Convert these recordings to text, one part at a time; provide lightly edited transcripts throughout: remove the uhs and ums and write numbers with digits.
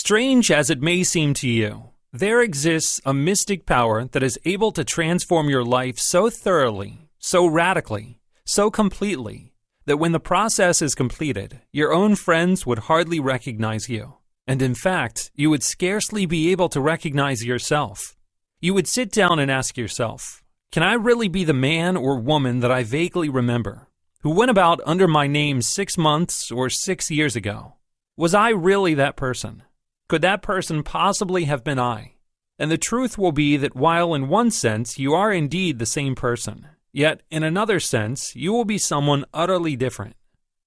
Strange as it may seem to you, there exists a mystic power that is able to transform your life so thoroughly, so radically, so completely, that when the process is completed, your own friends would hardly recognize you. And in fact, you would scarcely be able to recognize yourself. You would sit down and ask yourself, can I really be the man or woman that I vaguely remember, who went about under my name 6 months or 6 years ago? Was I really that person? Could that person possibly have been I? And the truth will be that while in one sense you are indeed the same person, yet in another sense you will be someone utterly different.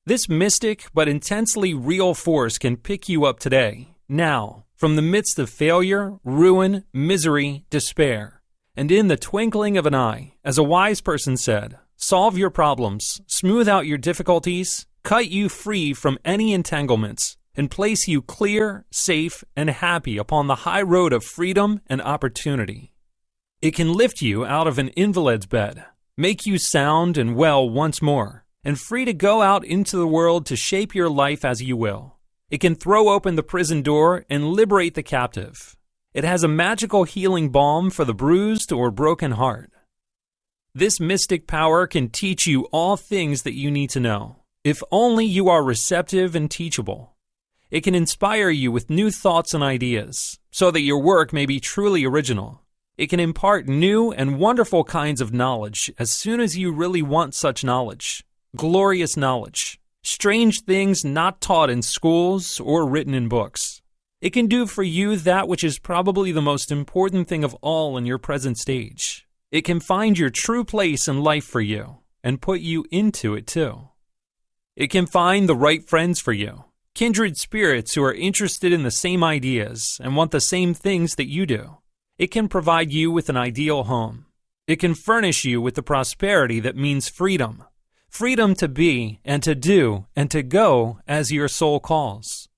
This mystic but intensely real force can pick you up today, now, from the midst of failure, ruin, misery, despair, and in the twinkling of an eye, as a wise person said, solve your problems, smooth out your difficulties, cut you free from any entanglements, and place you clear, safe, and happy upon the high road of freedom and opportunity. It can lift you out of an invalid's bed, make you sound and well once more, and free to go out into the world to shape your life as you will. It can throw open the prison door and liberate the captive. It has a magical healing balm for the bruised or broken heart. This mystic power can teach you all things that you need to know, if only you are receptive and teachable. It can inspire you with new thoughts and ideas, so that your work may be truly original. It can impart new and wonderful kinds of knowledge as soon as you really want such knowledge. Glorious knowledge. Strange things not taught in schools or written in books. It can do for you that which is probably the most important thing of all in your present stage. It can find your true place in life for you and put you into it too. It can find the right friends for you. Kindred spirits who are interested in the same ideas and want the same things that you do. It can provide you with an ideal home. It can furnish you with the prosperity that means freedom. Freedom to be and to do and to go as your soul calls.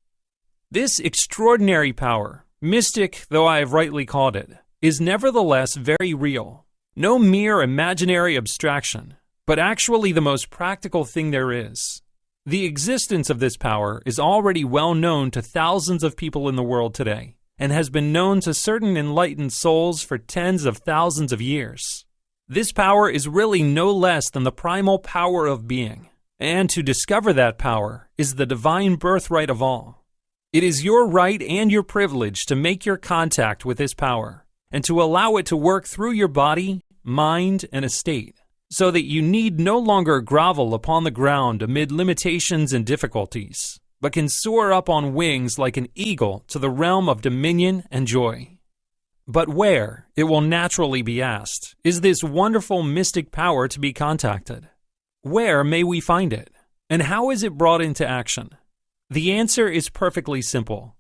This extraordinary power, mystic though I have rightly called it, is nevertheless very real. No mere imaginary abstraction, but actually the most practical thing there is. The existence of this power is already well known to thousands of people in the world today, and has been known to certain enlightened souls for tens of thousands of years. This power is really no less than the primal power of being, and to discover that power is the divine birthright of all. It is your right and your privilege to make your contact with this power, and to allow it to work through your body, mind, and estate, so that you need no longer grovel upon the ground amid limitations and difficulties, but can soar up on wings like an eagle to the realm of dominion and joy. But where, it will naturally be asked, is this wonderful mystic power to be contacted? Where may we find it? And how is it brought into action? The answer is perfectly simple.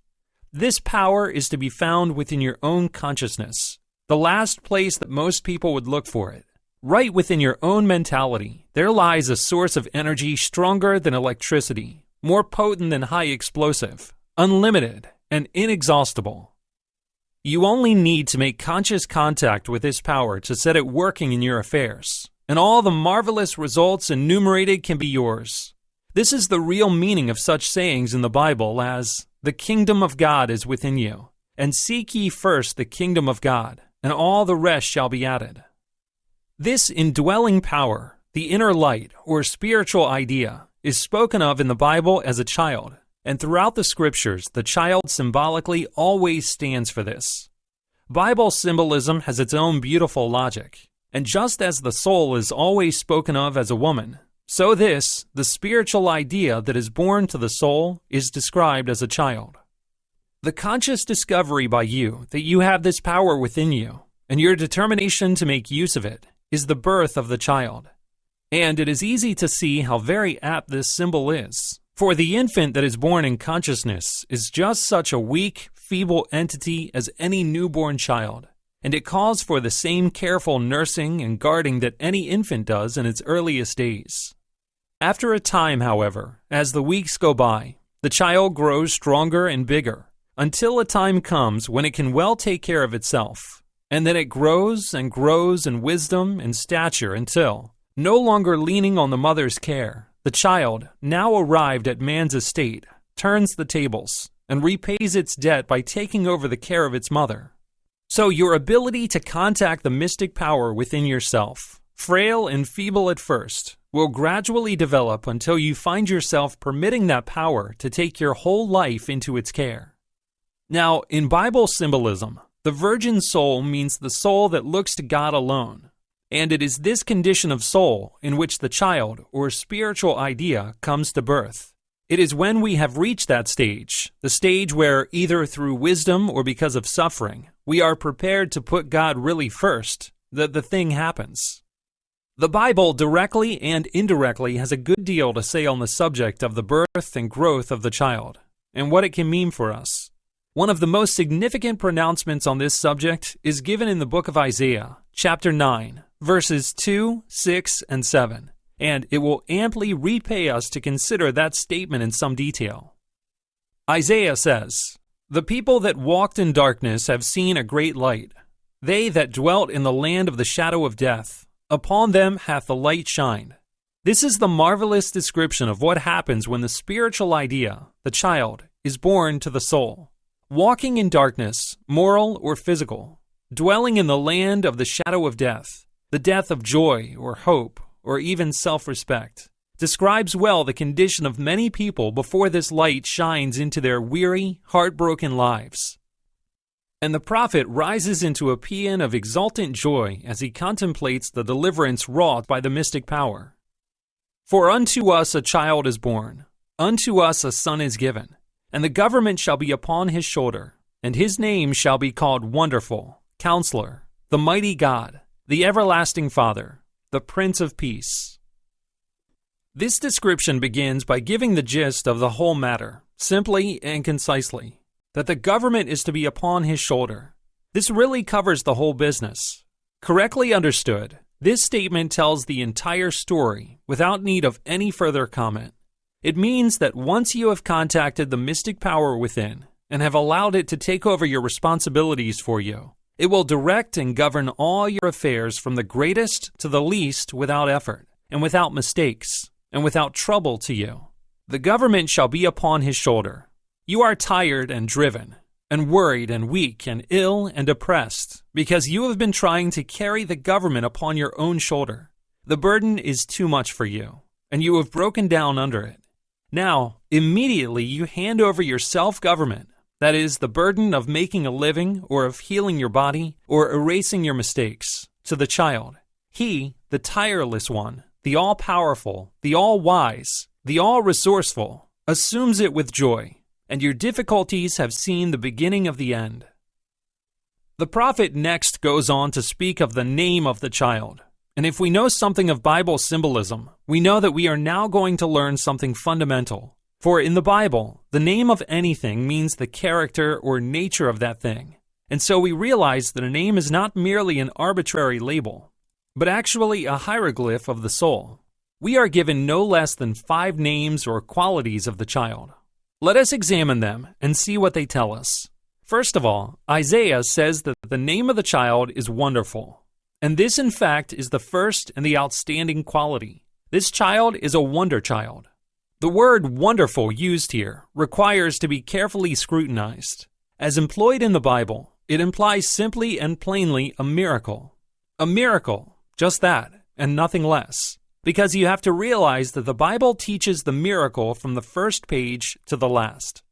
This power is to be found within your own consciousness, the last place that most people would look for it. Right within your own mentality, there lies a source of energy stronger than electricity, more potent than high explosive, unlimited, and inexhaustible. You only need to make conscious contact with this power to set it working in your affairs, and all the marvelous results enumerated can be yours. This is the real meaning of such sayings in the Bible as, "The kingdom of God is within you, and seek ye first the kingdom of God, and all the rest shall be added." This indwelling power, the inner light or spiritual idea, is spoken of in the Bible as a child, and throughout the scriptures, the child symbolically always stands for this. Bible symbolism has its own beautiful logic, and just as the soul is always spoken of as a woman, so this, the spiritual idea that is born to the soul, is described as a child. The conscious discovery by you that you have this power within you, and your determination to make use of it, is the birth of the child. And it is easy to see how very apt this symbol is, for the infant that is born in consciousness is just such a weak, feeble entity as any newborn child, and it calls for the same careful nursing and guarding that any infant does in its earliest days. After a time, however, as the weeks go by, the child grows stronger and bigger, until a time comes when it can well take care of itself. And then it grows in wisdom and stature until, no longer leaning on the mother's care, the child, now arrived at man's estate, turns the tables and repays its debt by taking over the care of its mother. So your ability to contact the mystic power within yourself, frail and feeble at first, will gradually develop until you find yourself permitting that power to take your whole life into its care. Now, in Bible symbolism, the virgin soul means the soul that looks to God alone, and it is this condition of soul in which the child or spiritual idea comes to birth. It is when we have reached that stage, the stage where either through wisdom or because of suffering, we are prepared to put God really first, that the thing happens. The Bible directly and indirectly has a good deal to say on the subject of the birth and growth of the child, and what it can mean for us. One of the most significant pronouncements on this subject is given in the book of Isaiah, chapter 9, verses 2, 6, and 7, and it will amply repay us to consider that statement in some detail. Isaiah says, "The people that walked in darkness have seen a great light. They that dwelt in the land of the shadow of death, upon them hath the light shined." This is the marvelous description of what happens when the spiritual idea, the child, is born to the soul. Walking in darkness, moral or physical, dwelling in the land of the shadow of death, the death of joy or hope or even self-respect, describes well the condition of many people before this light shines into their weary, heartbroken lives. And the prophet rises into a paean of exultant joy as he contemplates the deliverance wrought by the mystic power. "For unto us a child is born, unto us a son is given, and the government shall be upon his shoulder, and his name shall be called Wonderful, Counselor, the Mighty God, the Everlasting Father, the Prince of Peace." This description begins by giving the gist of the whole matter, simply and concisely, that the government is to be upon his shoulder. This really covers the whole business. Correctly understood, this statement tells the entire story without need of any further comment. It means that once you have contacted the mystic power within and have allowed it to take over your responsibilities for you, it will direct and govern all your affairs from the greatest to the least without effort, and without mistakes, and without trouble to you. The government shall be upon his shoulder. You are tired and driven, and worried and weak and ill and depressed, because you have been trying to carry the government upon your own shoulder. The burden is too much for you, and you have broken down under it. Now, immediately you hand over your self-government, that is, the burden of making a living or of healing your body or erasing your mistakes, to the child. He, the tireless one, the all-powerful, the all-wise, the all-resourceful, assumes it with joy, and your difficulties have seen the beginning of the end. The prophet next goes on to speak of the name of the child. And if we know something of Bible symbolism, we know that we are now going to learn something fundamental. For in the Bible, the name of anything means the character or nature of that thing. And so we realize that a name is not merely an arbitrary label, but actually a hieroglyph of the soul. We are given no less than 5 names or qualities of the child. Let us examine them and see what they tell us. First of all, Isaiah says that the name of the child is Wonderful. And this, in fact, is the first and the outstanding quality. This child is a wonder child. The word wonderful used here requires to be carefully scrutinized. As employed in the Bible, it implies simply and plainly a miracle. A miracle, just that, and nothing less. Because you have to realize that the Bible teaches the miracle from the first page to the last.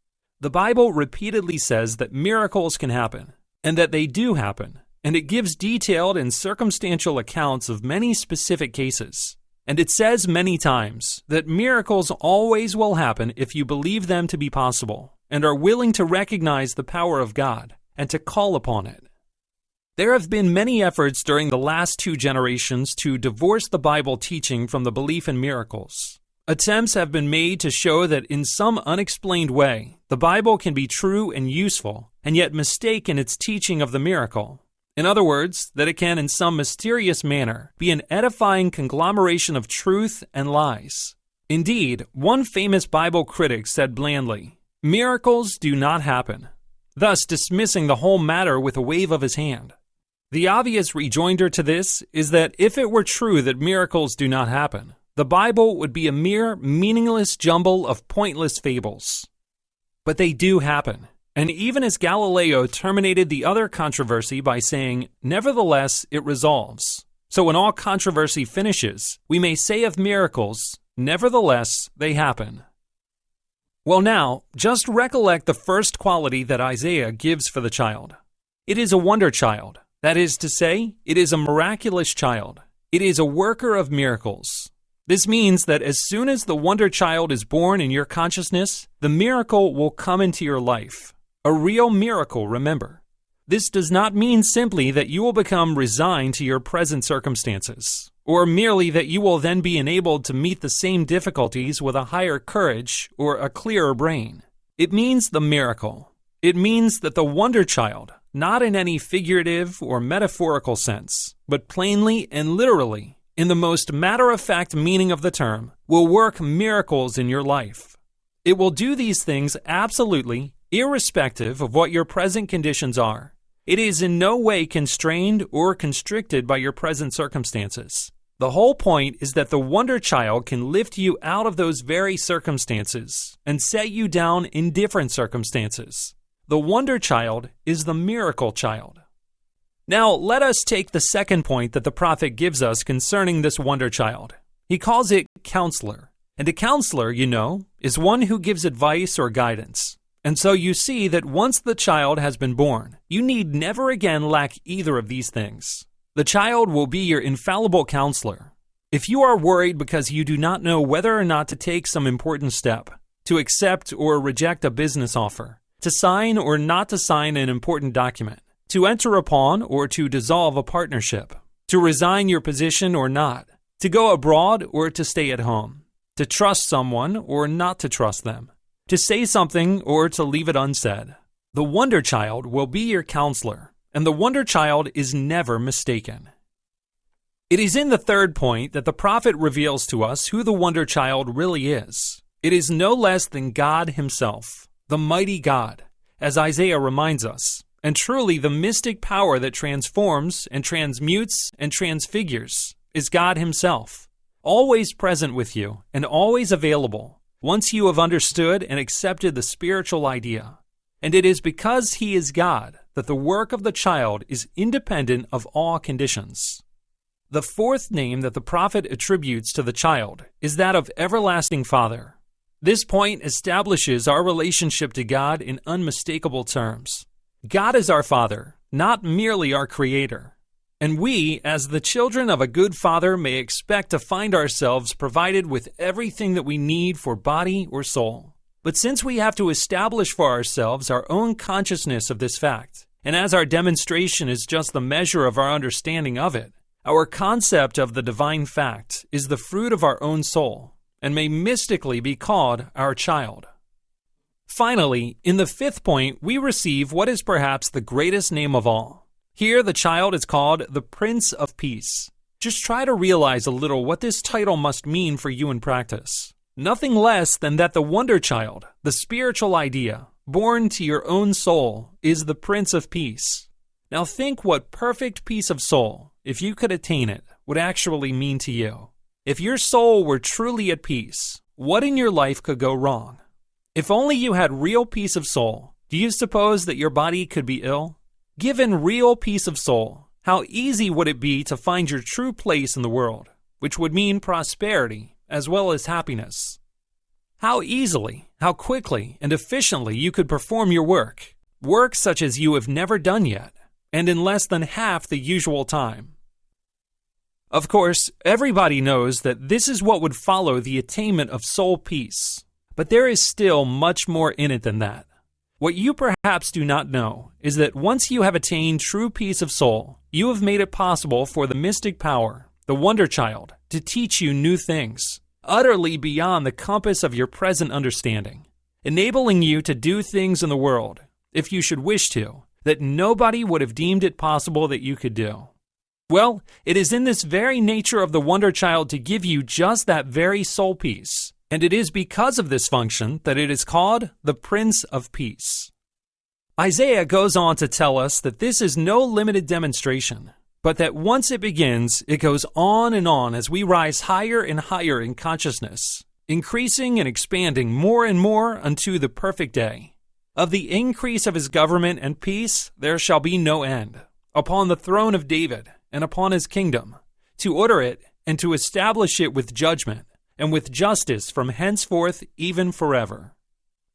The Bible repeatedly says that miracles can happen, and that they do happen. And it gives detailed and circumstantial accounts of many specific cases. And it says many times that miracles always will happen if you believe them to be possible and are willing to recognize the power of God and to call upon it. There have been many efforts during the last 2 generations to divorce the Bible teaching from the belief in miracles. Attempts have been made to show that in some unexplained way, the Bible can be true and useful, and yet mistake in its teaching of the miracle. In other words, that it can in some mysterious manner be an edifying conglomeration of truth and lies. Indeed, one famous Bible critic said blandly, "Miracles do not happen," thus dismissing the whole matter with a wave of his hand. The obvious rejoinder to this is that if it were true that miracles do not happen, the Bible would be a mere meaningless jumble of pointless fables. But they do happen. And even as Galileo terminated the other controversy by saying, "Nevertheless, it resolves." So when all controversy finishes, we may say of miracles, "Nevertheless, they happen." Well now, just recollect the first quality that Isaiah gives for the child. It is a wonder child. That is to say, it is a miraculous child. It is a worker of miracles. This means that as soon as the wonder child is born in your consciousness, the miracle will come into your life. A real miracle, remember. This does not mean simply that you will become resigned to your present circumstances, or merely that you will then be enabled to meet the same difficulties with a higher courage or a clearer brain. It means the miracle. It means that the wonder child, not in any figurative or metaphorical sense, but plainly and literally, in the most matter-of-fact meaning of the term, will work miracles in your life. It will do these things absolutely, irrespective of what your present conditions are. It is in no way constrained or constricted by your present circumstances. The whole point is that the wonder child can lift you out of those very circumstances and set you down in different circumstances. The wonder child is the miracle child. Now, let us take the second point that the prophet gives us concerning this wonder child. He calls it counselor. And a counselor, you know, is one who gives advice or guidance. And so you see that once the child has been born, you need never again lack either of these things. The child will be your infallible counselor. If you are worried because you do not know whether or not to take some important step, to accept or reject a business offer, to sign or not to sign an important document, to enter upon or to dissolve a partnership, to resign your position or not, to go abroad or to stay at home, to trust someone or not to trust them, to say something or to leave it unsaid, the wonder child will be your counselor, and the wonder child is never mistaken. It is in the third point that the prophet reveals to us who the wonder child really is. It is no less than God himself, the mighty God, as Isaiah reminds us, and truly the mystic power that transforms and transmutes and transfigures is God himself, always present with you and always available once you have understood and accepted the spiritual idea. And it is because he is God that the work of the child is independent of all conditions. The fourth name that the prophet attributes to the child is that of Everlasting Father. This point establishes our relationship to God in unmistakable terms. God is our Father, not merely our Creator. And we, as the children of a good Father, may expect to find ourselves provided with everything that we need for body or soul. But since we have to establish for ourselves our own consciousness of this fact, and as our demonstration is just the measure of our understanding of it, our concept of the divine fact is the fruit of our own soul, and may mystically be called our child. Finally, in the fifth point, we receive what is perhaps the greatest name of all. Here, the child is called the Prince of Peace. Just try to realize a little what this title must mean for you in practice. Nothing less than that the wonder child, the spiritual idea, born to your own soul, is the Prince of Peace. Now think what perfect peace of soul, if you could attain it, would actually mean to you. If your soul were truly at peace, what in your life could go wrong? If only you had real peace of soul, do you suppose that your body could be ill? Given real peace of soul, how easy would it be to find your true place in the world, which would mean prosperity as well as happiness? How easily, how quickly, and efficiently you could perform your work such as you have never done yet, and in less than half the usual time. Of course, everybody knows that this is what would follow the attainment of soul peace, but there is still much more in it than that. What you perhaps do not know is that once you have attained true peace of soul, you have made it possible for the mystic power, the wonder child, to teach you new things, utterly beyond the compass of your present understanding, enabling you to do things in the world, if you should wish to, that nobody would have deemed it possible that you could do. Well, it is in this very nature of the wonder child to give you just that very soul peace. And it is because of this function that it is called the Prince of Peace. Isaiah goes on to tell us that this is no limited demonstration, but that once it begins, it goes on and on as we rise higher and higher in consciousness, increasing and expanding more and more unto the perfect day. Of the increase of his government and peace there shall be no end, upon the throne of David and upon his kingdom, to order it and to establish it with judgment and with justice from henceforth even forever.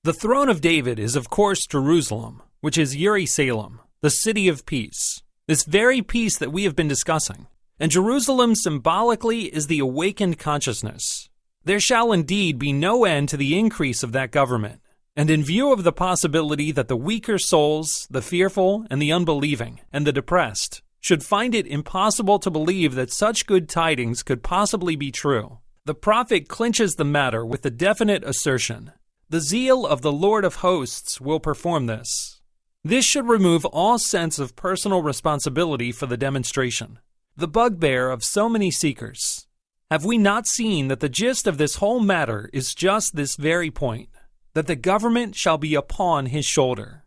The throne of David is of course Jerusalem, which is Yeri-Salem, the city of peace, this very peace that we have been discussing. And Jerusalem symbolically is the awakened consciousness. There shall indeed be no end to the increase of that government. And in view of the possibility that the weaker souls, the fearful and the unbelieving, and the depressed, should find it impossible to believe that such good tidings could possibly be true, the prophet clinches the matter with the definite assertion, "The zeal of the Lord of hosts will perform this." This should remove all sense of personal responsibility for the demonstration, the bugbear of so many seekers. Have we not seen that the gist of this whole matter is just this very point, that the government shall be upon his shoulder?